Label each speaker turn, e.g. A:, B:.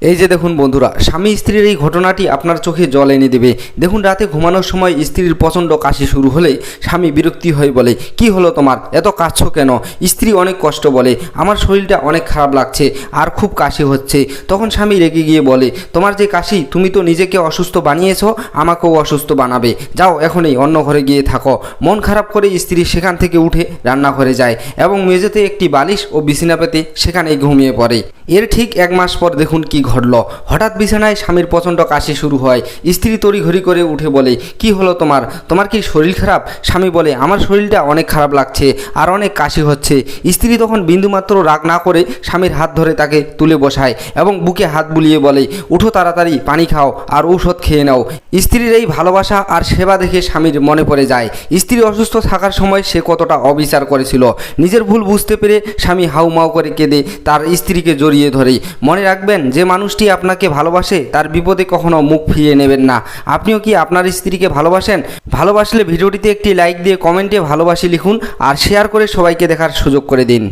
A: এই যে দেখুন বন্ধুরা, স্বামী স্ত্রীর এই ঘটনাটি আপনার চোখে জল এনে দেবে। দেখুন, রাতে ঘুমানোর সময় স্ত্রীর প্রচণ্ড কাশি শুরু হলে স্বামী বিরক্তি হয়ে বলে, কি হলো তোমার, এত কাশছো কেন? স্ত্রী অনেক কষ্ট বলে, আমার শরীরটা অনেক খারাপ লাগছে আর খুব কাশি হচ্ছে। তখন স্বামী রেগে গিয়ে বলে, তোমার যে কাশি, তুমি তো নিজেকে অসুস্থ বানিয়েছো, আমাকেও অসুস্থ বানাবে। যাও এখনই অন্য ঘরে গিয়ে থাকো। মন খারাপ করে স্ত্রী সেখান থেকে উঠে রান্নাঘরে যায় এবং মেঝেতে একটি বালিশ ও বিছানা পেতে সেখানেই ঘুমিয়ে পড়ে। এর ঠিক 1 মাস পর দেখুন কি ঘটল। হঠাৎ বিছানায় স্বামীর প্রচণ্ড কাশি শুরু হয়। স্ত্রী তড়িঘড়ি করে উঠে বলে, কি হলো তোমার, তোমার কি শরীর খারাপ? স্বামী বলে, আমার শরীরটা অনেক খারাপ লাগছে আর অনেক কাশি হচ্ছে। স্ত্রী তখন বিন্দুমাত্র রাগ না করে স্বামীর হাত ধরে তাকে তুলে বসায় এবং বুকে হাত বুলিয়ে বলে, উঠো তাড়াতাড়ি, পানি খাও আর ঔষধ খেয়ে নাও। স্ত্রীর এই ভালোবাসা আর সেবা দেখে স্বামীর মনে পড়ে যায় স্ত্রী অসুস্থ থাকার সময় সে কতটা অবিচার করেছিল। নিজের ভুল বুঝতে পেরে স্বামী হাউমাউ করে কেঁদে তার স্ত্রীকে জড়িয়ে ধরে। মনে রাখবেন, যে মানুষটি আপনাকে ভালোবাসে তার বিপদে কখনো মুখ ফিরিয়ে নেবেন না। আপনিও কি আপনার স্ত্রীকে ভালোবাসেন? ভালোবাসলে ভিডিওটিতে একটি লাইক দিয়ে কমেন্টে ভালোবাসি লিখুন আর শেয়ার করে সবাইকে দেখার সুযোগ করে দিন।